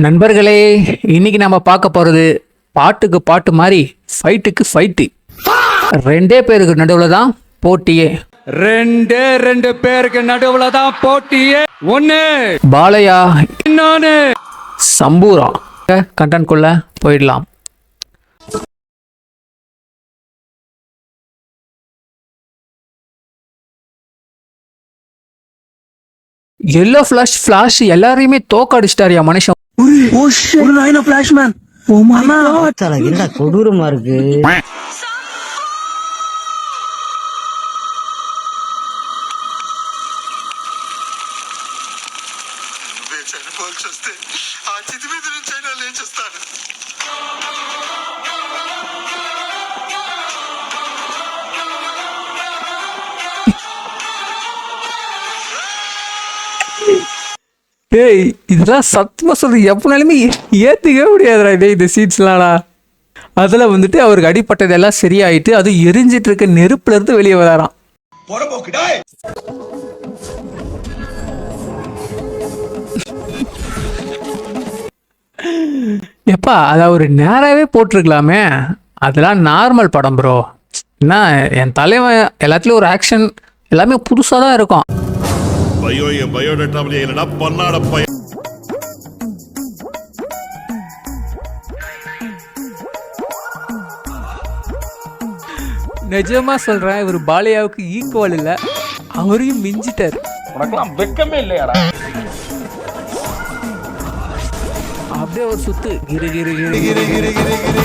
நண்பர்களே, இன்னைக்கு நம்ம பார்க்க போறது பாட்டுக்கு பாட்டு மாதிரி ஃபைட்டுக்கு ஃபைட்டு. ரெண்டே பேருக்கு நடுவில் தான் போட்டியே. ரெண்டு பேருக்கு நடுவுல தான் போட்டியே. ஒண்ணு பாலையா, இன்னொன்னு சம்பூரா. கண்டென்ட் குள்ள போயிடலாம். எல்லோ ஃபிளாஷ் எல்லாரையுமே தோக்கடிச்சிட்டாரியா மனுஷன். என்னடா கொடூரமா இருக்கு. டேய், இதெல்லாம் சத்தியமா சொல்றது எப்பனாலுமே ஏத்துக்கவே முடியாதுடா. இந்த சீட்ஸ்லாம்டா. அதில் வந்துட்டு அவருக்கு அடிப்பட்டது எல்லாம் சரியாயிட்டு அது எரிஞ்சிட்டு இருக்க நெருப்புல இருந்து வெளியே வராராம். எப்பா அதை ஒரு நேராகவே போட்டிருக்கலாமே. அதெல்லாம் நார்மல் படம் ப்ரோ. என்ன என் தலைவன் எல்லாத்துலேயும் ஒரு ஆக்ஷன் எல்லாமே புதுசாக தான் இருக்கும். நிஜமா சொல்றேன், இவர் பாலையாவுக்கு ஈக்குவல் இல்ல, அவரையும் மிஞ்சிட்டாரு. வெக்கமே இல்லையாடா. அப்படியே ஒரு சுத்து கிரு கிரு கிரு கிரு கிரு கிரு கிரு.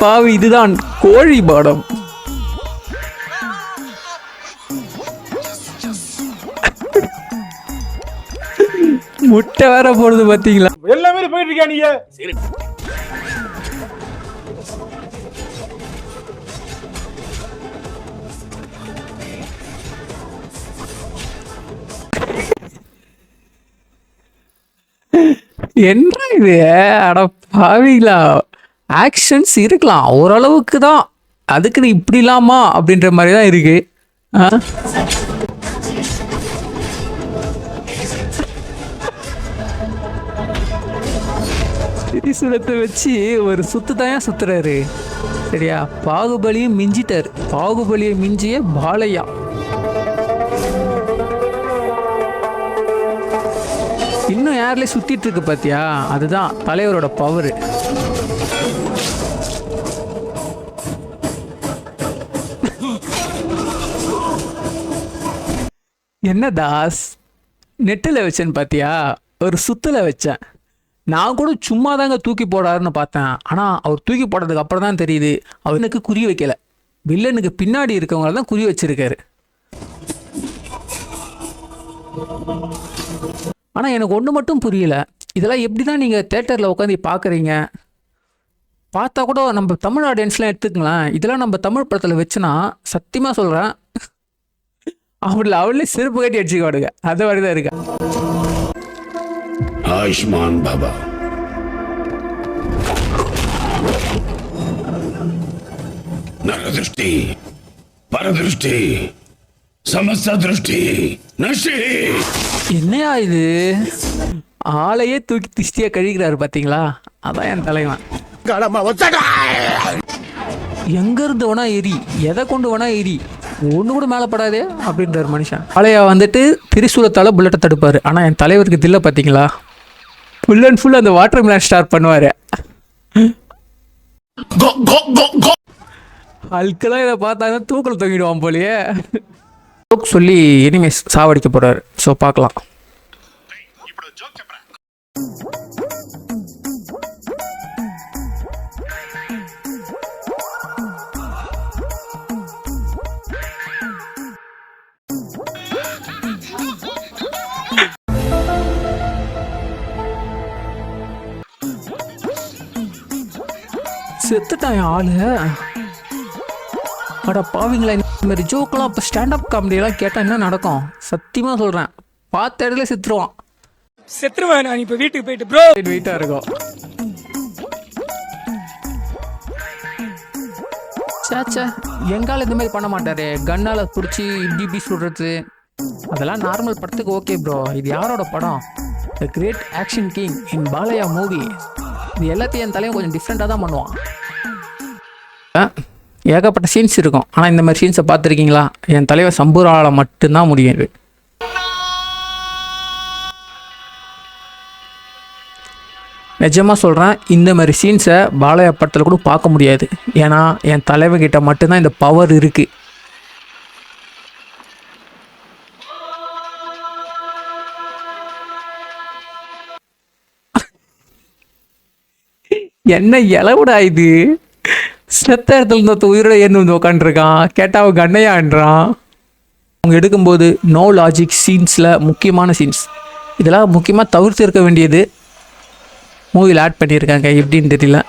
பாவி, இதுதான் கோழி பாடம். முட்டை வேற போடுது பாத்தீங்களா. எல்லாமே போயிட்டு இருக்கியா நீங்க? என்ன இது? அட பாவிங்களா, ஆக்ஷன்ஸ் இருக்கலாம் ஓரளவுக்கு தான், அதுக்குன்னு இப்படி இல்லாமா அப்படின்ற மாதிரி தான் இருக்கு. திரிசூலத்தை வச்சு ஒரு சுத்து தான் சுத்துறாரு. சரியா, பாகுபலியும் மிஞ்சிட்டாரு. பாகுபலியை மிஞ்சிய பாலையா. இன்னும் யார்லயே சுத்திட்டு இருக்கு பாத்தியா, அதுதான் தலைவரோட பவர். என்ன தாஸ், நெட்டில் வச்சேன்னு பாத்தியா, ஒரு சுத்துல வச்சேன். நான் கூட சும்மா தாங்க தூக்கி போடாருன்னு பார்த்தேன். ஆனால் அவர் தூக்கி போடுறதுக்கு அப்புறம் தான் தெரியுது அவனுக்கு குறி வைக்கல, வில்லனுக்கு பின்னாடி இருக்கவங்கள தான் குறி வச்சிருக்காரு. ஆனால் எனக்கு ஒன்று மட்டும் புரியல, இதெல்லாம் எப்படி தான் நீங்கள் தேட்டரில் உட்காந்து பார்க்குறீங்க? பார்த்தா கூட நம்ம தமிழ் ஆடியன்ஸ்லாம் எடுத்துக்கலாம். இதெல்லாம் நம்ம தமிழ் படத்தில் வச்சுனா சத்தியமாக சொல்கிறேன், அவளே செருப்பு கட்டி அடிச்சுக்காடுங்க. அது மாதிரி தான் இருக்கா. आयुष्मान बाबा नरदृष्टि परदृष्टि समस्त दृष्टि नष्टि. என்னையா இது, ஆளையே தூக்கி திஷ்டியா கழிக்கிறாரு பாத்தீங்களா. அதான் என் தலைவன். எங்க இருந்து வேணா எரி, எதை கொண்டு வேணா எரி, ஒண்ணு கூட மேல படாதே அப்படின்றாரு மனுஷன். ஆளையா வந்துட்டு திரிசூலத்தால புல்லட்டை தடுப்பாரு. ஆனா என் தலைவருக்கு தில்ல பாத்தீங்களா, ஃபுல் அண்ட் ஃபுல் அந்த வாட்டர் மிலன் ஸ்டார்ட் பண்ணுவாரு. அல்கெல்லாம் இதை பார்த்தாங்க தூக்கல் தொங்கிடுவான் போலியே. சொல்லி இனிமே சாவடிக்க போறாரு. ஸோ பார்க்கலாம். செத்துட்டான் ஆளு. அட பாவீங்களா, இந்த மாதிரி ஜோக்கெல்லாம் இப்போ ஸ்டாண்டப் காமெடியெல்லாம் கேட்டால் என்ன நடக்கும்? சத்தியமாக சொல்கிறேன், பார்த்த இடத்துல செத்துருவான். செத்துருவேன் நான். இப்போ வீட்டுக்கு போயிட்டு ப்ரோ வெயிட்டாக இருக்கும். சேச்சே எங்கால இந்த மாதிரி பண்ண மாட்டாரு. கண்ணால் பிடிச்சி இப்படி இப்படி சுடுறது அதெல்லாம் நார்மல் படத்துக்கு ஓகே ப்ரோ. இது யாரோட படம்? The great action king in Balayya movie. இது எல்லாத்தையும் என் தலையும் கொஞ்சம் டிஃப்ரெண்ட்டாக தான் பண்ணுவான். ஏகப்பட்ட சீன்ஸ் இருக்கும். ஆனால் இந்த மாதிரி சீன்ஸை பார்த்துருக்கீங்களா? என் தலைவர் சம்பூரால் மட்டும்தான் முடியும் இது. நிஜமாக சொல்கிறேன், இந்த மாதிரி சீன்ஸை பாலையா படத்தில் கூட பார்க்க முடியாது. ஏன்னா என் தலைவர்கிட்ட மட்டும்தான் இந்த பவர் இருக்குது. என்ன இளவுடா இது? செத்த இடத்துல இருந்த உயிரோட ஏன்னு வந்து உட்காந்துருக்கான். கேட்டால் அவன் கண்ணையான்றான். அவங்க எடுக்கும்போது நோ லாஜிக் சீன்ஸில் முக்கியமான சீன்ஸ் இதெல்லாம் முக்கியமாக தவிர்த்து இருக்க வேண்டியது மூவியில் ஆட் பண்ணியிருக்காங்க. எப்படின்னு தெரியல.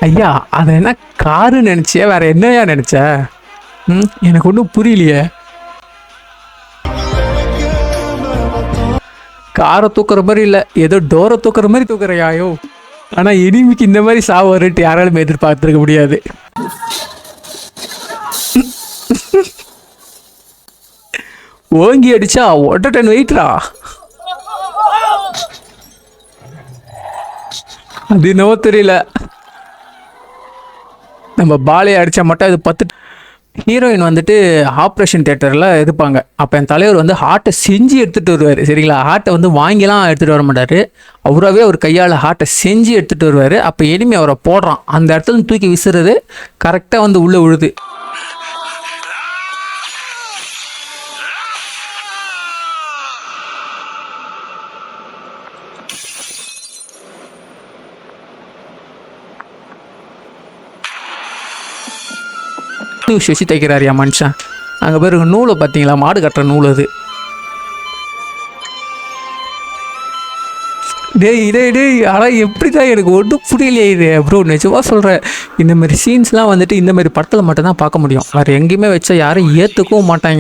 ஐயா அதை என்ன காருன்னு நினச்சியா வேற என்னையா நினச்ச? எனக்கு ஒன்றும் புரியலையே. காரை தூக்குற மாதிரி இல்லை, ஏதோ டோரை தூக்குற மாதிரி தூக்குறையாயோ. ஆனால் எனிமிக்கு இந்த மாதிரி சாவு வருட்டு யாராலும் எதிர்பார்த்துருக்க முடியாது. ஓங்கி அடிச்சா 1 டன் வெயிட்ரா. அது என்னவோ தெரியல. நம்ம பாலையை அடித்தா மட்டும் அது 10. ஹீரோயின் வந்துட்டு ஆப்ரேஷன் தியேட்டரில் இருப்பாங்க. அப்போ என் தலைவர் வந்து ஹார்ட்டை செஞ்சு எடுத்துகிட்டு வருவார். சரிங்களா? ஹார்ட்டை வந்து வாங்கிலாம் எடுத்துகிட்டு வர மாட்டார். அவராகவே ஒரு கையால் ஹார்ட்டை செஞ்சு எடுத்துகிட்டு வருவார். அப்போ எனிமி அவரை போடுறான். அந்த இடத்துல தூக்கி விசுறது கரெக்டாக வந்து உள்ளே விழுது. சுசி தைக்கிறாரியா மனுஷன். அங்கே பேர் நூலை பார்த்தீங்களா? மாடு கட்டுற நூல் அது. டேய் ஆனால் எப்படி தான் எனக்கு ஒன்றும் புரியலையே இது ப்ரோ. நிஜமாக சொல்கிறேன், இந்த மாதிரி சீன்ஸ்லாம் வந்துட்டு இந்த மாதிரி படத்தில் மட்டும்தான் பார்க்க முடியும். வேறு எங்கேயுமே வச்சா யாரும் ஏற்றுக்கவும் மாட்டாங்க.